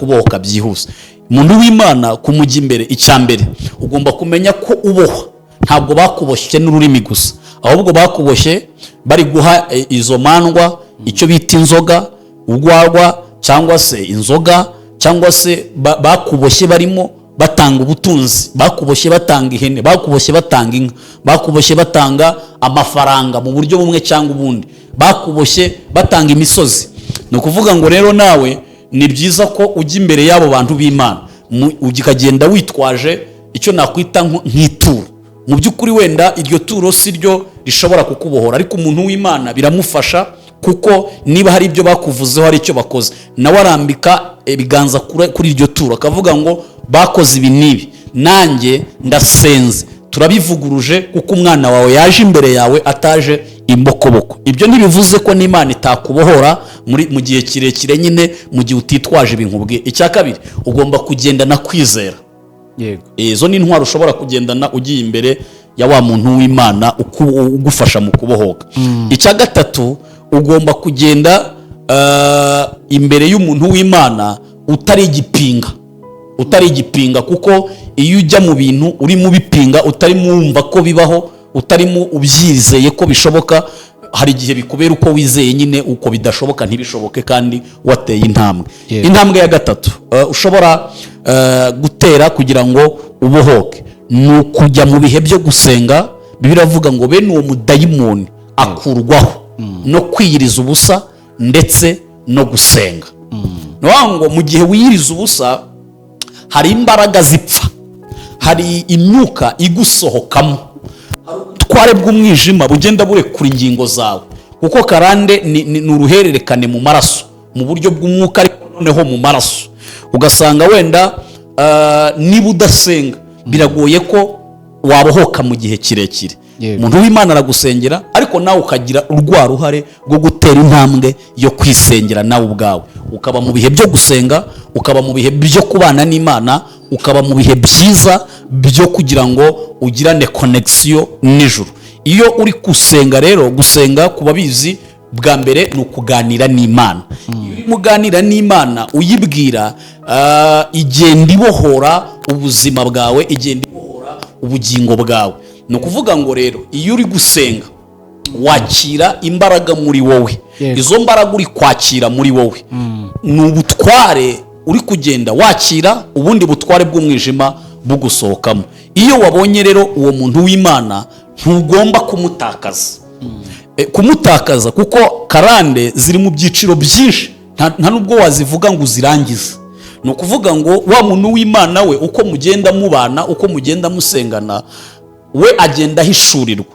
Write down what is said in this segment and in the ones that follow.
kubohoka byihuse. Umuntu w'Imana kumujya imbere, icyambere ugomba kumenya ko ubohwa ntabwo bakuboshye n'ururimi gusa, ahubwo bakuboshye bari guha izo mandwa icyo bita inzoga, urwagwa cyangwa se inzoga, cyangwa se bakuboshye barimo batanga ubutunzi, bakuboshye batanga ihene, bakuboshye batanga inka, bakuboshye batanga amafaranga mu buryo bumwe cyangwa ubundi, bakuboshye batanga imisozi. Ni ukuvuga ngo rero nawe ni byiza ko ujya imbere y'abo bantu b'Imana ukagenda witwaje icyo nakwita nk'ituro. Mu by'ukuri wenda iryo turo si ryo rishobora kukubohora, ariko umuntu w'Imana biramufasha, kuko niba hari ibyo bakuvuzeho, hari icyo bakoze, nawe arambika ibiganza kuri iryo turo akavuga ngo bakoze ibi n'ibi, nanjye ndasenze, turabivuguruje kuko umwana wawe yaje imbere yawe ataje imbokoboko. Ibyo ntibivuze ko n'Imana itakubohora mu gihe kirekire, nyine mu gihe utitwaje ibinkubwe. Icya kabiri, ugomba kugendana kwizera. Yego, izo ni intwaro ushobora kugendana ugiye imbere ya wa muntu w'Imana ugufasha mu kubohoka. Icya gatatu, ugomba kugenda imbere y'umuntu w'Imana utari igipinga, kuko iyo ujya mu bintu urimo ubipinga, utarimo wumva ko bibaho, utarimo ubyizeye ko bishoboka, hari igihe bikubera uko wizeye nyine, uko bidashoboka ntibishoboke kandi wateye intambwe. Intambwe ya gatatu ushobora gutera kugira ngo ubohoke ni ukujya mu bihe byo gusenga. Bibiliya iravuga ngo bene uwo mudayimoni akurwaho no kwiyiriza ubusa ndetse no gusenga. Ngo mu gihe wiyiriza ubusa hari imbaraga zipfa, hari imyuka igusohokamo, hari ubutware bw'umwijima bugenda burekura ingingo zawe, kuko karande ni uruhererekane mu maraso, mu buryo bw'umwuka ariko noneho mu maraso. Ugasanga wenda niba udasenga biragoye ko wabohoka mu gihe kirekire. Umuntu w'Imana aragusengera, ariko nawe ukagira urwa ruhare rwo gutera intambwe yo kwisengera nawe ubwawe, ukaba mu bihe byo gusenga, ukaba mu bihe byo kubana n'Imana, ukaba mu bihe byiza byo kugira ngo ugirane connection n'ijuru. Iyo uri gusenga rero, gusenga kuba bizi bwa mbere ni ukuganira n'Imana. Iyo uri muganira n'Imana uyibwira, igenda ibohora ubuzima bwawe, igenda ibohora ubugingo bwawe. Ni ukuvuga ngo rero iyo uri gusenga wakira imbaraga muri wowe. Izo mbaraga uri kwakira muri wowe ni ubutware uri kugenda wakira, ubundi butware bw'umwijima bugusohokamo. Iyo wabonye rero uwo muntu w'Imana ntugomba kumutakaza, kuko karande ziri mu byiciro byinshi, nta nubwo wazivuga ngo uzirangize. Ni ukuvuga ngo wa muntu w'Imana we uko mugenda mubana, uko mugenda musengana, we agenda ahishurirwa.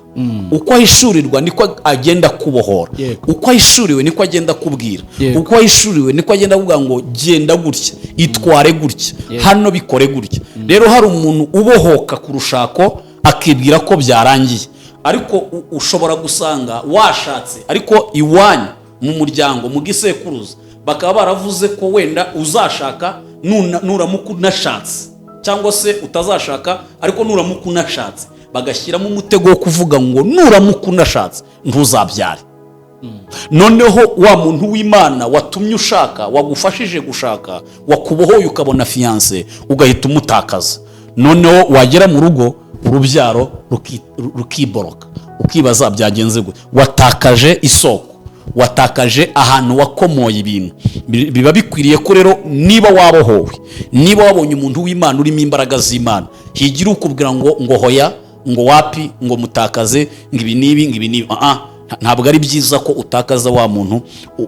Uko ahishurirwa niko agenda kubohora. Uko ahishuriwe niko agenda kubwira. Uko ahishuriwe niko agenda avuga ngo genda gutya, itware gutya, hano bikore gutya. Rero hari umuntu ubohoka ku rushako akibwira ko byarangiye, ariko ushobora gusanga washatse, ariko iwanyu mu muryango, mu gisekuruza bakaba baravuze ko wenda uzashaka nuramuka unashatse, cyangwa se utazashaka ariko nuramuka unashatse, bagashyiramo umutego wo kuvuga ngo nuramuka unashatse ntuzabyare. Noneho wa muntu w'Imana watumye ushaka, wagufashije gushaka, wakubohoye ukabona fiancé, ugahita umutakaza. Noneho wagera mu rugo urubyaro rukiboroka, ukibaza byagenze gute. Watakaje isoko, watakaje ahantu wakomoye ibintu. Biba bikwiriye ko rero niba wabohowe, niba wabonye umuntu w'Imana urimo imbaraga z'Imana, higira ukubwira ngo hoya, ngo wapi, ngo mutakaze, ngo ibi nibi. Ntabwo ari byiza ko utakaza wa muntu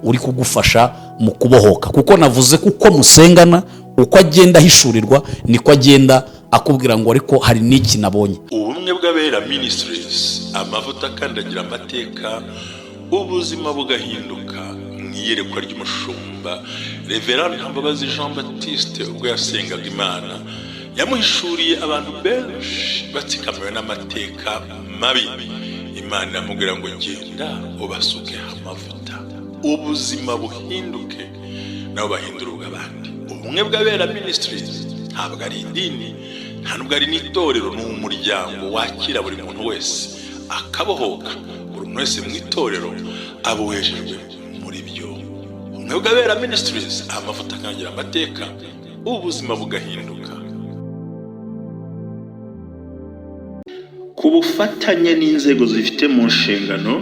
uri kugufasha mu kubohoka, kuko navuze kuko musengana, uko agenda ahishurirwa niko agenda akubwira ngo ariko hari n'iki nabonye. Ubumwe bw'Abera Ministries, amavuta akandagira amateka, ubuzima bugahinduka. Mwiyerekwa ry'umushumba Reverend Ntambabazi Jean Baptiste ubwo yasengaga Imana, yamuhishuriye abantu benshi batsikamiwe n'amateka mabi. Imana yamubwira ngo genda ubasuke amavuta, ubuzima buhinduke, nabo bahindura ubw'abandi. Ubumwe bw'Abera Ministries ntabwo ari idini, nta nubwo ari n'itorero, ni umuryango wakira buri muntu wese akabohoka. Buri muntu wese mu itorero abohejejwe muri byo Bwabera Ministries, amavuta akangira amateka, ubuzima bugahinduka. Ku bufatanye n'inzego zifite mu nshingano,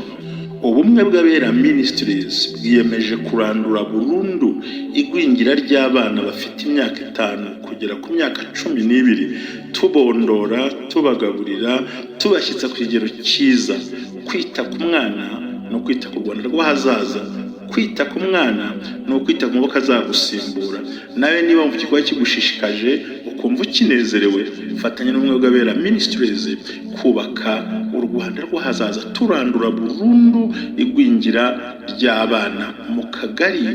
ubumwe bw'Abera Ministries bwiyemeje kurandura burundu igwingira ry'abana bafite imyaka 5 kugera ku myaka 12, tubondora, tubagaburira, tubashyitsa ku kigero cyiza, kwita ku mwana no kwita ku Rwanda rw'ahazaza, kwita ku mwana no kwita ku maboko azagusimbura. Nawe niba mu kigo kigushishikaje ukumva ukinezerewe, fatanya n'ubumwe bw'Abera Ministries kubaka u Rwanda rw'ahazaza, turandura burundu igwingira ry'abana mu kagari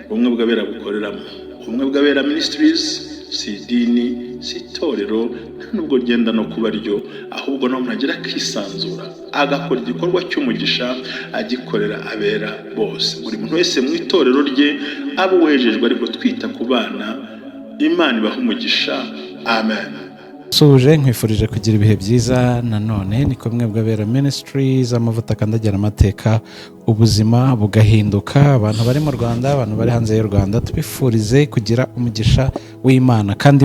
ubumwe bw'Abera bukoreramo. Ubumwe bw'Abera Ministries si idini, si itorero, nubwo genda no kuba ryo, ahubwo no muragira kwisanzura agakora igikorwa cy'umugisha agikorera abera bose. Buri muntu wese mu itorero rye abo wejejwe, ariko twita ku bana, Imana ibaha umugisha. Amen. Suje nkwifurije kugira ibihe byiza. Nanone ni kumwe bw'Abera Ministries, amavuta akandagira amateka, ubuzima bugahinduka. Abantu bari mu Rwanda, abantu bari hanze y'u Rwanda, tubifurize kugira umugisha w'Imana, kandi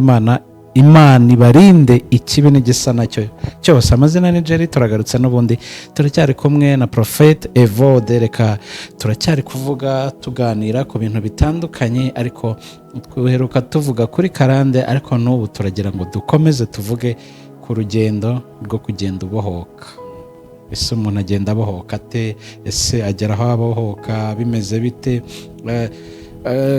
Imana ibarinde ikibi n'igisa nacyo cyose. Amazina ni Jerry, turagarutse n'ubundi turacyari kumwe na Prophet Evode. Reka turacyari kuvuga tuganira ku bintu bitandukanye, ariko twiheruka tuvuga kuri karande, ariko n'ubu turagira ngo dukomeze tuvuge ku rugendo rwo kugenda ubohoka. Ese umuntu agenda abohoka ate? Ese agera aho abohoka bimeze bite?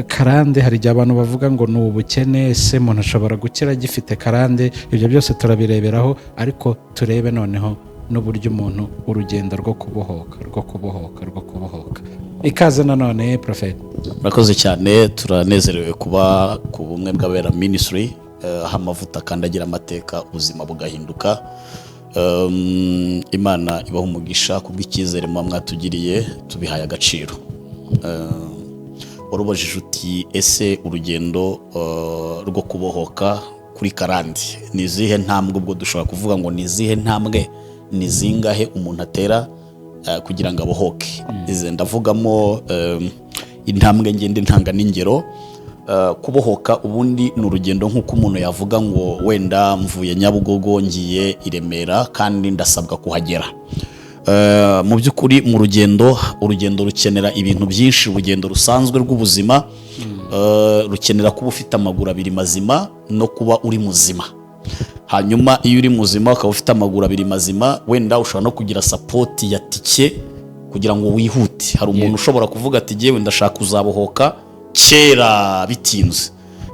Karande, hari igihe abantu bavuga ngo ni ubukene. Ese umuntu ashobora gukira agifite karande? Ibyo byose turabireberaho, ariko turebe noneho n'uburyo umuntu urugendo rwo kubohoka. Ikaze nanone Prophet. Murakoze cyane, turanezerewe kuba ku bumwe bw'Abera Ministry, aho amavuta akandagira amateka, ubuzima bugahinduka. Imana ibaha umugisha kubw'icyizere mwatugiriye, tubihaye agaciro. Warubajije uti ese urugendo rwo kubohoka kuri karande ni izihe ntambwe? Ubwo dushobora kuvuga ngo ni izihe ntambwe, ni zingahe umuntu atera kugira ngo abohoke. Ndavugamo intambwe ngende ntanga n'ingero. Kubohoka ubundi ni urugendo nk'uko umuntu yavuga ngo wenda mvuye Nyabugogo ngiye i Remera kandi ndasabwa kuhagera. Mu by'ukuri mu urugendo rukenera ibintu byinshi. Urugendo rusanzwe rw'ubuzima rukenera kuba ufite amaguru abiri mazima no kuba uri muzima. Hanyuma iyo uri muzima ukaba ufite amaguru abiri mazima, wenda ushobora no kugira sapoti ya tike kugira ngo wihute. Hari umuntu ushobora kuvuga ati jyewe ndashaka kuzabohoka kera bitinze,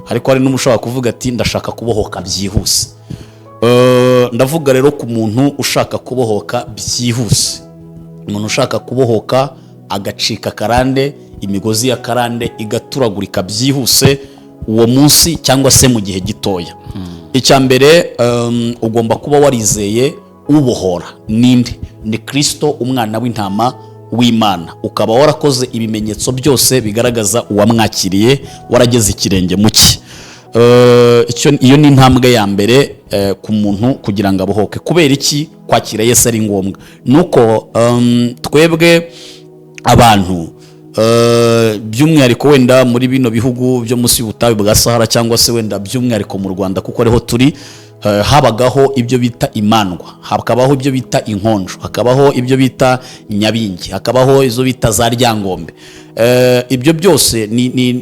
ariko hari n'umushobora kuvuga ati ndashaka kubohoka byihuse. Ndavuga rero ku muntu ushaka kubohoka byihuse, umuntu ushaka kubohoka agacika karande, imigozi ya karande igaturagurika byihuse uwo munsi cyangwa se mu gihe gitoya. Icya mbere, ugomba kuba warizeye ubohora. Ninde? Ni Kristo, umwana w'intama w'Imana. Ukaba warakoze ibimenyetso byose bigaragaza uwamwakiriye, warageze ikirenge mu cye. Iyo ni intambwe ya mbere ku muntu kugira ngo abohoke. Kubera iki kwakira Yesu ari ngombwa? Nuko twebwe abantu by'umwihariko wenda muri bino bihugu byo munsi y'ubutayu bwa Sahara, cyangwa se wenda by'umwihariko mu Rwanda kuko ariho turi, habagaho ibyo bita imandwa, hakabaho ibyo bita inkonjo, hakabaho ibyo bita nyabingi, hakabaho izo bita za ryangombe. Ibyo byose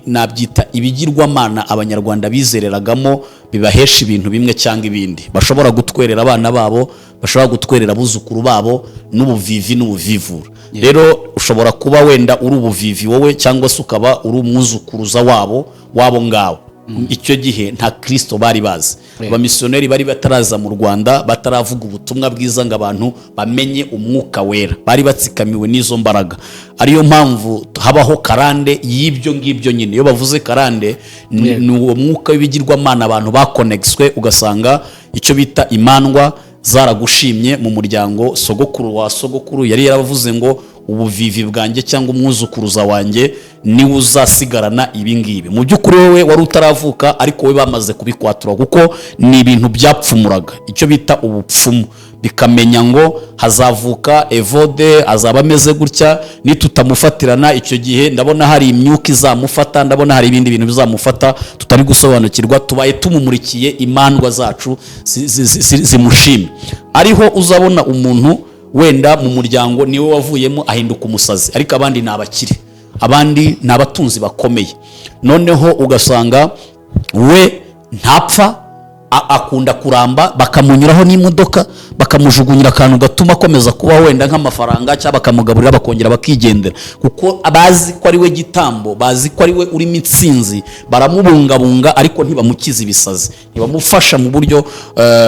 nabyita ibigirwamana abanyarwanda bizereragamo, bibahesha ibintu bimwe cyangwa ibindi. Bashobora gutwerera abana babo, bashobora gutwerera abuzukuru babo n'ubuvivi n'ubuvivura. Rero ushobora kuba wenda uri ubuvivi wowe, cyangwa se ukaba uri umwuzukuruza wabo ngaho. Icyo gihe nta Kristo bari bazi. Abamisiyoneri bari bataraza mu Rwanda, bataravuga ubutumwa bwiza ngo abantu bamenye umwuka wera, bari batsikamiwe n'izo mbaraga. Ariyo mpamvu habaho karande y'ibyo ngibyo nyine. Iyo bavuze karande ni uwo mwuka w'ibigirwamana abantu bakonexwe, ugasanga icyo bita imandwa zaragushimye mu muryango. Sogokuru wa sogokuru yari yaravuze ngo ubuvivi bwanjye cyangwa umwuzukuruza wanjye niwe uzasigarana ibi ngibi. Mu by'ukuri wowe wari utaravuka, ariko we bamaze kubikwatura, kuko ni ibintu byapfumuraga, icyo bita ubupfumu. bikamenya ngo hazavuka Evode azaba ameze gutya, nitutamufatirana icyo gihe ndabona hari imyuka izamufata, ndabona hari ibindi bintu bizamufata tutari gusobanukirwa, tubaye tumumurikiye imandwa zacu zimushime. Ariho uzabona umuntu wenda mu muryango niwe wavuyemo ahinduka umusazi, ariko abandi ni abakire, abandi ni abatunzi bakomeye, noneho ugasanga we ntapfa, akunda kuramba, bakamunyuraho n'imodoka bakamujugunyira akantu gatuma akomeza kuba wenda nk'amafaranga, cyangwa bakamugaburira bakongera bakigendera, kuko bazi ko ari we gitambo, bazi ko ari we urimo intsinzi, baramubungabunga ariko ntibamukiza ibisazi, ntibamufasha mu buryo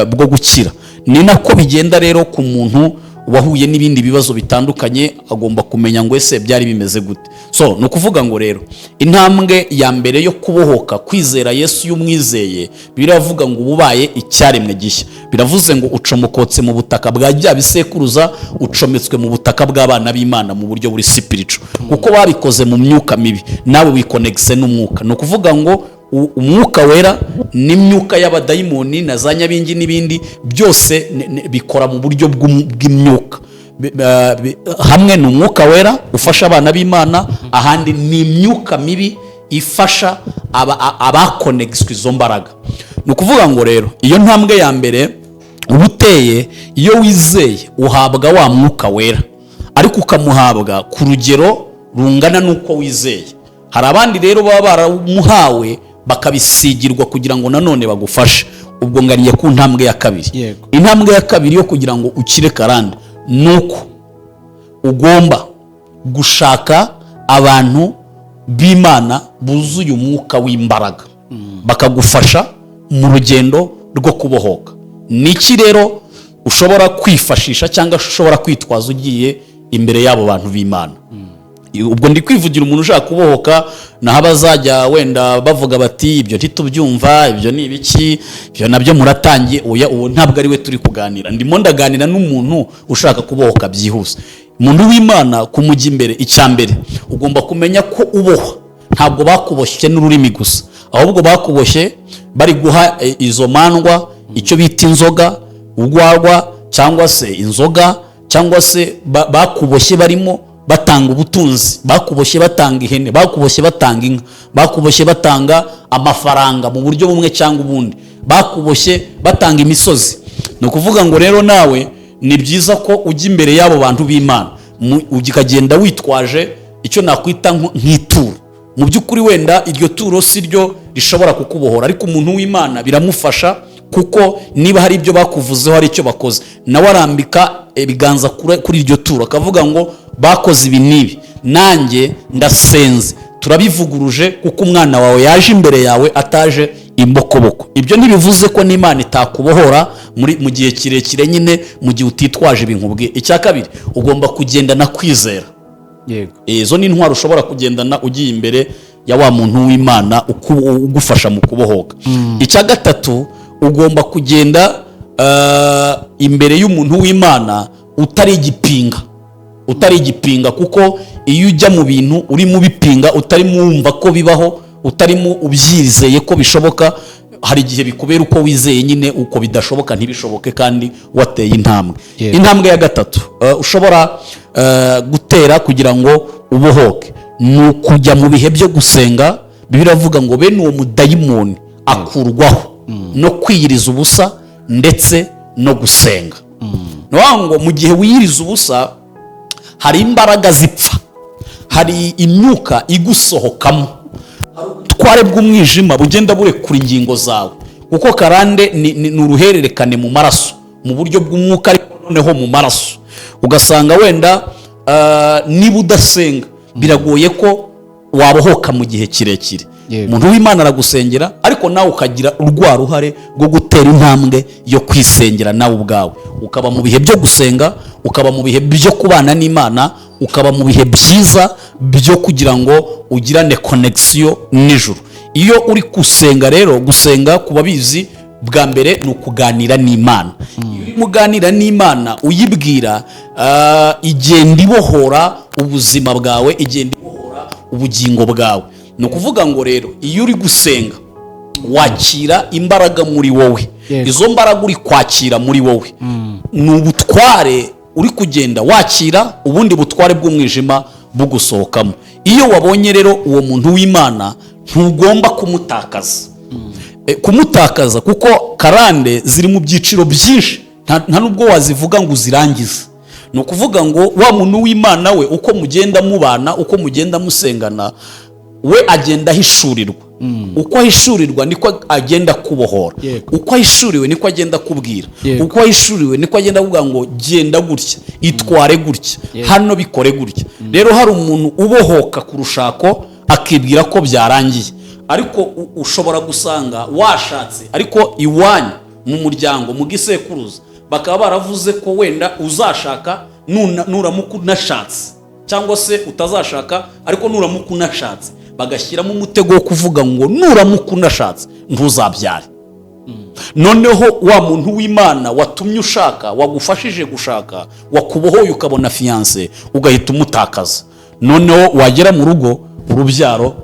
bwo gukira. Ni nako bigenda rero ku muntu wahuye n'ibindi bibazo bitandukanye, agomba kumenya ngo ese byari bimeze gute. So ni ukuvuga ngo rero intambwe ya mbere yo kubohoka, kwizera Yesu y'umwizeye, biravuga ngo ububaye icyaremwe gishya. Biravuze ngo ucomokotse mu butaka bwa bya bisekuruza, ucometswe mu butaka bw'abana b'Imana mu buryo buri spiritual, kuko babikoze mu myuka mibi, nawe wikonegise n'umwuka. Ni ukuvuga ngo umwuka wera n'imyuka y'abadayimoni na za nyabingi n'ibindi byose bikora mu buryo bw'imyuka. Hamwe ni umwuka wera ufasha abana b'Imana, ahandi ni imyuka mibi ifasha abakonegiswe izo mbaraga. Ni ukuvuga ngo rero iyo ntambwe ya mbere uba uteye, iyo wizeye uhabwa wa mwuka wera, ariko ukamuhabwa ku rugero rungana n'uko wizeye. Hari abandi rero baba baramuhawe bakabisigirwa kugira ngo nanone bagufashe. Ubwo ngariye ku ntambwe ya kabiri. Intambwe ya kabiri yo kugira ngo ukire karande, nuko ugomba gushaka abantu b'Imana buzuye umwuka w'imbaraga, bakagufasha mu rugendo rwo kubohoka. Niki rero ushobora kwifashisha cyangwa ushobora kwitwaza ugiye imbere y'abo bantu b'Imana? Ubwo ndi kwivugira umuntu ushaka kubohoka, naho abazajya wenda bavuga bati ibyo ntitubyumva, ibyo ni ibiki, ibyo nabyo muratangiye. Oya, uwo ntabwo ari we turi kuganira. Ndimo ndaganira n'umuntu ushaka kubohoka byihuse. Umuntu w'Imana kumujya imbere, icya mbere ugomba kumenya ko uboha ntabwo bakuboshye n'ururimi gusa, ahubwo bakuboshye bari guha izo mandwa icyo bita inzoga, urwarwa cyangwa se inzoga, cyangwa se bakuboshye barimo batanga ubutunzi, bakuboshye batanga ihene, bakuboshye batanga inka, bakuboshye batanga amafaranga mu buryo bumwe cyangwa ubundi, bakuboshye batanga imisozi. Ni ukuvuga ngo rero nawe ni byiza ko ujya imbere y'abo bantu b'Imana ukagenda witwaje icyo nakwita nk'ituro. Mu by'ukuri wenda iryo turo si ryo rishobora kukubohora, ariko umuntu w'Imana biramufasha, kuko niba hari ibyo bakuvuzeho, hari icyo bakoze, nawe arambika ibiganza kuri iryo turo akavuga ngo bakoze ibi n'ibi, nanjye ndasenze, turabivuguruje, kuko umwana wawe yaje imbere yawe ataje imbokoboko. Ibyo ntibivuze ko n'Imana itakubohora mu gihe kirekire, nyine mu gihe utitwaje ibinkubwe. Icya kabiri, ugomba kugendana kwizera. Izo ni intwaro ushobora kugendana ugiye imbere ya wa muntu w'Imana ugufasha mu kubohoka. Icya gatatu, ugomba kugenda imbere y'umuntu w'Imana utari igipinga, kuko iyo ujya mu bintu urimo ubipinga, utarimo wumva ko bibaho, utarimo ubyizeye ko bishoboka, hari igihe bikubera uko wizeye nyine uko bidashoboka ntibishoboke kandi wateye intambwe. Intambwe ya gatatu ushobora gutera kugira ngo ubohoke ni ukujya mu bihe byo gusenga. Biravuga ngo bene uwo mudayimoni akurwaho no kwiyiriza ubusa ndetse no gusenga. Ngo mu gihe wiyiriza ubusa hari imbaraga zipfa, hari imyuka igusohokamo, hari ubutware bw'umwijima bugenda burekura ingingo zawe, kuko karande ni uruhererekane mu maraso, mu buryo bw'umwuka ariko noneho mu maraso. Ugasanga wenda niba udasenga biragoye ko wabohoka mu gihe kirekire. Umuntu w'Imana aragusengera, ariko nawe ukagira urwa ruhare rwo gutera intambwe yo kwisengera nawe ubwawe, ukaba mu bihe byo gusenga, ukaba mu bihe byo kubana n'Imana, ukaba mu bihe byiza byo kugira ngo ugirane connection n'ijuru. Iyo uri gusenga rero, gusenga ku babizi bwa mbere ni ukuganira n'Imana. Iyo uri muganira n'Imana uyibwira, igenda ibohora ubuzima bwawe, igenda ibohora ubugingo bwawe. Ni ukuvuga ngo rero iyo uri gusenga wakira imbaraga muri wowe. Yego. Izo mbaraga uri kwakira muri wowe ni ubutware uri kugenda wakira, ubundi butware bw'umwijima bugusohokamo. Iyo wabonye rero uwo muntu w'Imana ntugomba kumutakaza. Kumutakaza kuko karande ziri mu byiciro byinshi, nta nubwo wazivuga ngo uzirangize. Ni ukuvuga ngo wa muntu w'Imana we uko mugenda mubana, uko mugenda musengana, we agenda ahishurirwa. Uko ahishurirwa niko agenda kubohora. Yego. Uko ahishuriwe niko agenda kubwira. Yego. Uko ahishuriwe niko agenda kuvuga ngo genda gutya, itware gutya, Yego. hano bikore gutya. Rero hari umuntu ubohoka ku rushako akibwira ko byarangiye, ariko ushobora gusanga washatse, ariko iwanyu mu muryango mu gisekuruza bakaba baravuze ko wenda uzashaka nuramuka unashatse, cyangwa se utazashaka ariko nuramuka unashatse, bagashyiramo umutego wo kuvuga ngo nuramuka unashatse ntuzabyare. Noneho wa muntu w'Imana watumye ushaka, wagufashije gushaka, wakubohoye ukabona fiance, ugahita umutakaza. Noneho wagera mu rugo urubyaro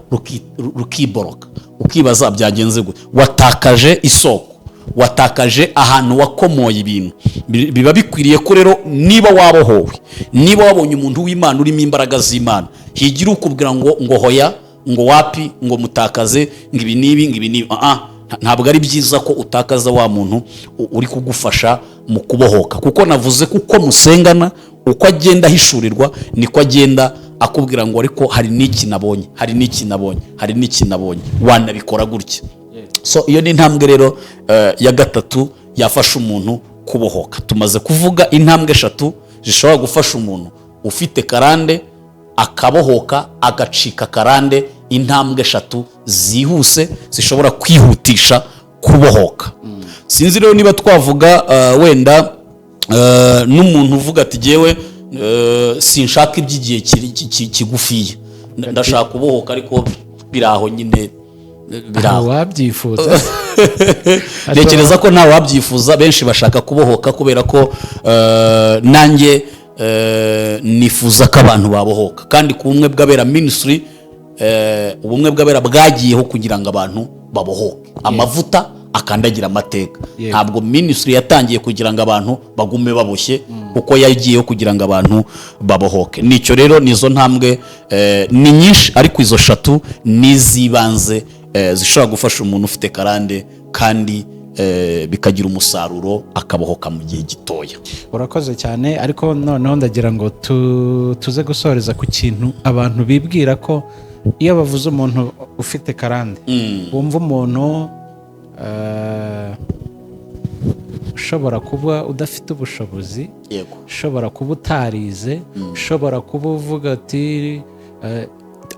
rukiboroka, ukibaza byagenze gute. Watakaje isoko, watakaje ahantu wakomoye ibintu. Biba bikwiriye ko rero niba wabohowe, niba wabonye umuntu w'Imana urimo imbaraga z'Imana, higira ukubwira ngo hoya, ngo wapi, ngo mutakaze, ngo ibi nibi. Ntabwo ari byiza ko utakaza wa muntu uri kugufasha mu kubohoka, kuko navuze ko uko musengana, uko agenda ahishurirwa niko agenda akubwira ngo ariko hari n'iki nabonye, wanabikora gutya. So iyo ni intambwe rero ya gatatu yafasha umuntu kubohoka. Tumaze kuvuga intambwe 3 zishobora gufasha umuntu ufite karande akabohoka, agacika karande. Intambwe 3 zihuse zishobora kwihutisha kubohoka. Sinzi rero niba twavuga wenda n'umuntu uvuga ati jewe sinshaka iby'igihe kigufiye, ndashaka kubohoka ariko biraho nyine biraho. Wabyifuza? Ntekereza ko nta wabyifuza, benshi bashaka kubohoka kubera ko nanjye nifuza ko abantu babohoka, kandi ku bumwe bw'abera ministry, ubumwe bw'abera bwagiyeho kugira ngo abantu babohoke. Amavuta akandagira amateka. Ntabwo ministry yatangiye kugira ngo abantu bagume baboshye, kuko yagiyeho kugira ngo abantu babohoke. Nicyo rero nizo ntambwe ni nyinshi, ariko izo 3 nizibanze zishobora gufasha umuntu ufite karande, kandi bikagira umusaruro akabohoka mu gihe gitoya. Urakoze cyane, ariko noneho ndagira ngo tuze gusoreza ku kintu abantu bibwira ko iyo bavuze umuntu ufite karande, wumva umuntu ushobora kuba udafite ubushobozi, ushobora kuba utarize, ushobora kuba uvuga ati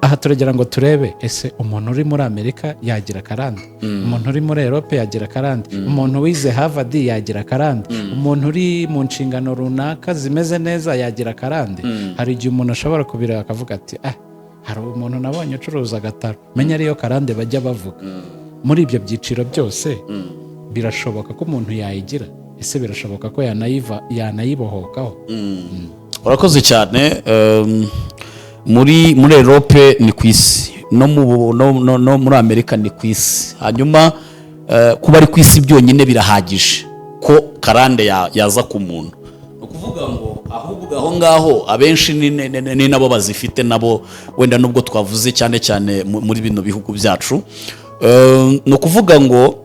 aha turagira ngo turebe ese umuntu uri muri Amerika yagira karande, umuntu uri muri Europe yagira karande, umuntu wize Harvard yagira karande, umuntu uri mu nshingano runaka zimeze neza yagira karande. Hari igihe umuntu ashobora kubira akavuga ati hari umuntu nabonye ucuruza agataro, menya ariyo karande bajya bavuga. Muri ibyo byiciro byose birashoboka ko umuntu yayigira, ese birashoboka ko yanayibohokaho? Urakoze cyane. Muri Europe ni ku isi, no muri Amerika ni ku isi. Hanyuma kuba ari ku isi byonyine birahagije ko karande yaza ku muntu. Ni ukuvuga ngo ahubwo aho ngaho abenshi ni nabo bazifite nabo, wenda nubwo twavuze cyane cyane muri bino bihugu byacu. Ni ukuvuga ngo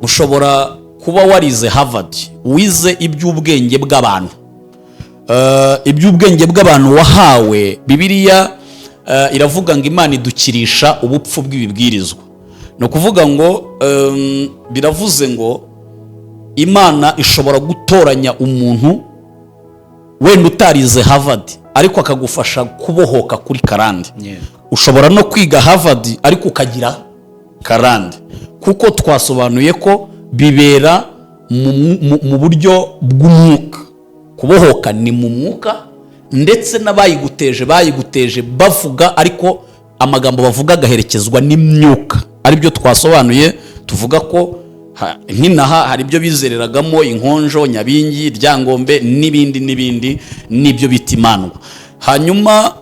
ushobora kuba warize Harvard, wize iby'ubwenge bw'abantu, iby'ubwenge bw'abantu wahawe. Bibiliya iravuga ngo Imana idukirisha ubupfu bw'ibibwirizwa. Ni ukuvuga ngo biravuze ngo Imana ishobora gutoranya umuntu wenda utarize Harvard ariko akagufasha kubohoka kuri karande. Ushobora no kwiga Harvard ariko ukagira karande, kuko twasobanuye ko bibera mu buryo bw'umwuka. Kubohoka ni mu mwuka, ndetse bayiguteje bavuga, ariko amagambo bavuga agaherekezwa n'imyuka. Aribyo twasobanuye, tuvuga ko nk'inaha hari ibyo bizereragamo inkonjo, Nyabingi, Ryangombe n'ibindi n'ibyo bita imandwa. Hanyuma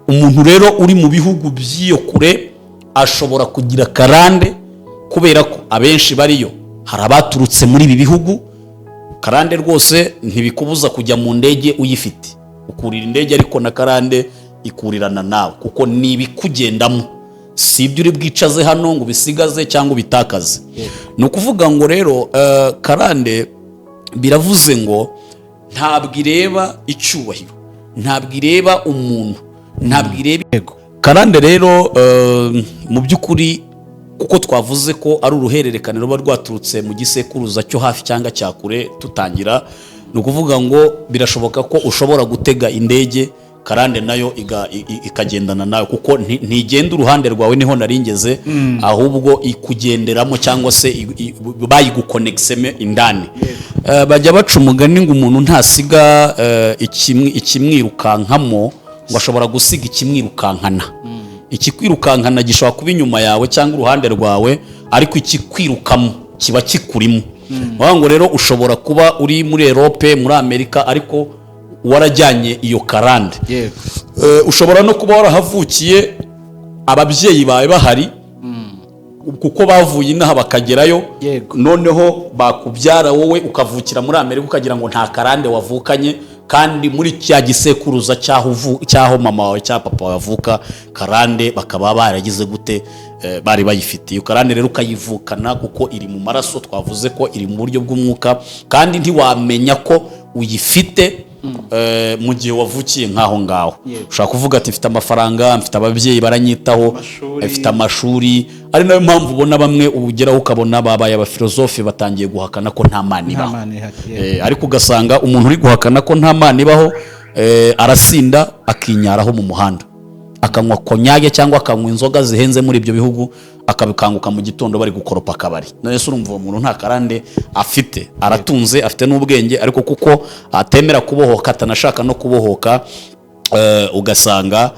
umuntu rero uri mu bihugu by'iyo kure ashobora kugira karande kubera ko abenshi bariyo hari abaturutse muri ibi bihugu. Karande rwose ntibikubuza kujya mu ndege uyifite, ukurira indege ariko na karande ikurirana nawe kuko nibikugendamo, si ibyo uri bwicaze hano ngo ubisigaze cyangwa ubitakaze. Ni ukuvuga ngo rero karande biravuze ngo ntabwo ireba icyubahiro, ntabwo ireba umuntu, ntabwo ireba karande. Rero mu by'ukuri kuko twavuze ko ari uruhererekane ruba rwaturutse mu gisekuruza cyo hafi cyangwa cya kure tutangira, ni ukuvuga ngo birashoboka ko ushobora gutega indege karande nayo ikagendana nawe kuko ntigenda uruhande rwawe niho naringeze, ahubwo ikugenderamo cyangwa se bayigukonexeme indani. Bajya baca umugani ngo umuntu ntasiga ikimwirukankamo ngo ashobora gusiga ikimwirukankana. Ikikwirukankana gishobora kuba inyuma yawe cyangwa uruhande rwawe, ariko ikikwirukamo kiba kikurimo. Ngo rero ushobora kuba uri muri Europe, muri Amerika, ariko warajyanye iyo karande. Ushobora no kuba warahavukiye ababyeyi bawe bahari kuko bavuye inaha bakagerayo, noneho bakubyara wowe ukavukira muri Amerika ukagira ngo nta karande wavukanye, kandi muri cya gisekuruza cyaho mama wawe cya papa wavuka karande bakaba baragize gute, bari bayifitiye. Karande rero ukayivukana kuko iri mu maraso, twavuze ko iri mu buryo bw'umwuka, kandi ntiwamenya ko uyifite mu gihe wavukiye nk'aho ngaho. Ushobora kuvuga ati mfite amafaranga, mfite ababyeyi baranyitaho, mfite amashuri, ari nayo mpamvu ubona bamwe ugeraho ukabona babaye abafilozofe batangiye guhakana ko nta Mana ibaho. Ariko ugasanga umuntu uri guhakana ko nta Mana ibaho arasinda akinyaraho mu muhanda, akanywa konyage cyangwa akanywa inzoga zihenze muri ibyo bihugu, akabikanguka mu gitondo bari gukoropa akabari. None se urumva umuntu nta karande afite? Aratunze, afite n'ubwenge, ariko kuko atemera kubohoka, atanashaka no kubohoka, ugasanga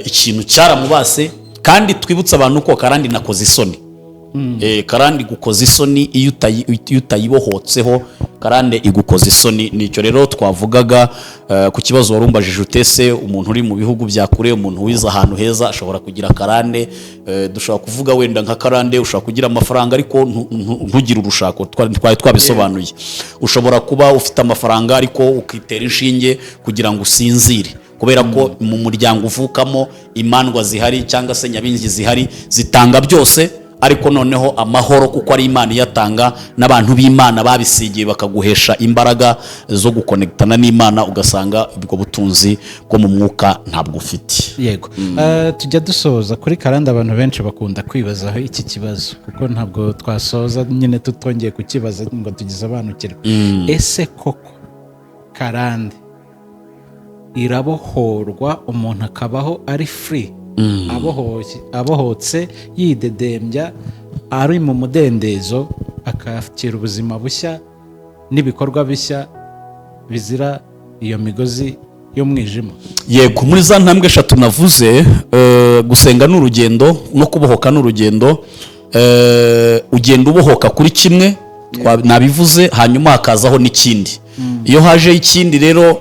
ikintu cyaramubase. Kandi twibutsa abantu ko karande nakoze isoni. Karande gukoza isoni iyo utayibohotseho, karande igukoza isoni. Nicyo rero twavugaga ku kibazo warumbajije utese umuntu uri mu bihugu bya kure, umuntu wiza ahantu heza ashobora kugira karande. Dushobora kuvuga wenda nka karande, ushobora kugira amafaranga ariko ntugire urushako, twari twabisobanuye. Ushobora kuba ufite amafaranga ariko ukitera inshinge kugira ngo usinzire, kubera ko mu muryango uvukamo imandwa zihari cyangwa se nyabingi zihari zitanga byose, ariko noneho amahoro kuko ari Imana iyatanga, n'abantu b'Imana babisigiye bakaguhesha imbaraga zo gukonektana n'Imana, ugasanga ubwo butunzi bwo mu mwuka ntabwo ufite. Yego. Tujya dusoza kuri karande, abantu benshi bakunda kwibazaho iki kibazo kuko ntabwo twasoza nyine tutongeye kukibaza ngo tugize abanukirwa. Ese koko karande irabohorwa umuntu akabaho ari free, abohotse yidedembya, ari mu mudendezo, akakira ubuzima bushya n'ibikorwa bishya bizira iyo migozi y'umwijima? Yego, muri za ntambwe eshatu navuze, gusenga n'urugendo no kubohoka n'urugendo. Ugenda ubohoka kuri kimwe nabivuze, hanyuma hakazaho n'ikindi. Iyo haje ikindi rero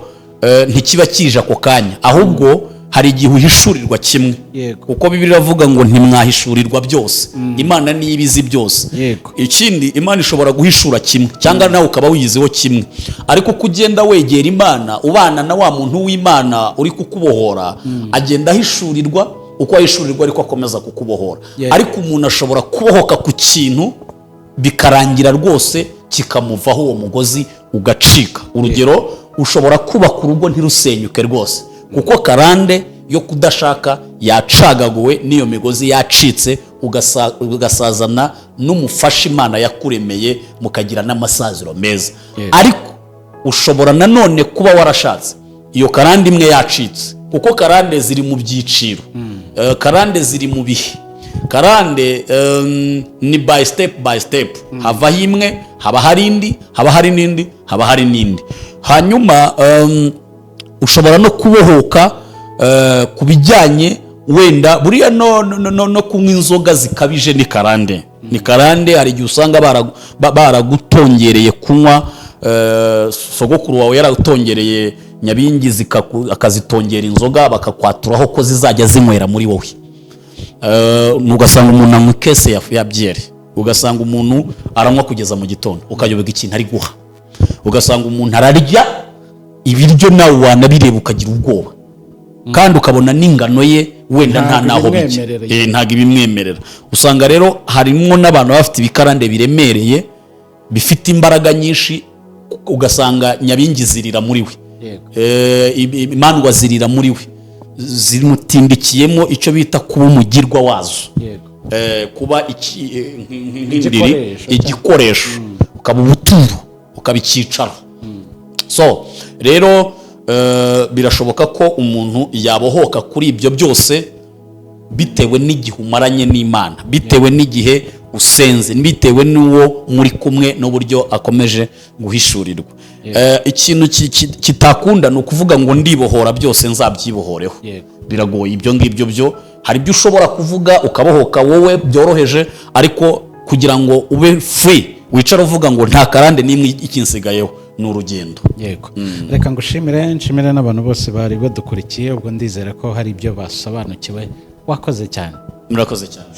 ntikiba kije ako kanya, ahubwo hari igihe uhishurirwa kimwe. Kuko Bibiliya iravuga ngo ntimwahishurirwa byose. Imana niyo ibizi byose. Ikindi, Imana ishobora guhishura kimwe cyangwa nawe ukaba wiyiziho kimwe, ariko uko ugenda wegera Imana, ubana na wa muntu w'Imana uri kukubohora, agenda ahishurirwa. Uko ahishurirwa ariko akomeza kukubohora. Ariko umuntu ashobora kubohoka ku kintu bikarangira rwose kikamuvaho uwo mugozi ugacika. Urugero, ushobora kubaka urugo ntirusenyuke rwose, kuko karande yo kudashaka yacagaguwe n'iyo migozi yacitse, ugasazana n'umufasha Imana yakuremeye, mukagira n'amasaziro meza. Ariko ushobora nanone kuba warashatse iyo karande imwe yacitse, kuko karande ziri mu byiciro, karande ziri mu bihe. Karande ni by step, havaho imwe, haba hari indi, haba hari n'indi, haba hari n'indi. Hanyuma ushobora no kubohoka ku bijyanye wenda buriya no kunywa inzoga zikabije ni karande. Ni karande. Hari igihe usanga baragutongereye kunywa, sogokuru wawe yaragutongereye nyabingi akazitongera inzoga, bakakwaturaho ko zizajya zinywera muri wowe. Ugasanga umuntu anywa ikese ya byeri ugasanga umuntu aranywa kugeza mu gitondo ukayoberwa ikintu ari guha, ugasanga umuntu ararya ibiryo nawe wanabireba ukagira ubwoba kandi ukabona n'ingano ye wenda nta naho bijya, ntabwo ibimwemerera. Usanga rero harimo n'abantu bafite ibikarande biremereye bifite imbaraga nyinshi, ugasanga nyabingi zirira muri we, imandwa zirira muri we, zimutindikiyemo icyo bita kuba umugirwa wazo, kuba igikoresho, ukaba ubuturo, ukaba icyicaro. So rero birashoboka ko umuntu yabohoka kuri ibyo byose bitewe n'igihe umaranye n'Imana, bitewe n'igihe usenze, bitewe n'uwo muri kumwe n'uburyo akomeje guhishurirwa. Ikintu kitakunda ni ukuvuga ngo ndibohora byose nzabyibohoreho, biragoye ibyo ngibyo byo. Hari ibyo ushobora kuvuga ukabohoka wowe byoroheje, ariko kugira ngo ube free wicara uvuga ngo nta karande n'imwe ikinsigayeho, ni urugendo. Yego. Reka ngushimire, nshimire n'abantu bose bari badukurikiye, ubwo ndizera ko hari ibyo basobanukiwe. Wakoze cyane. Murakoze cyane.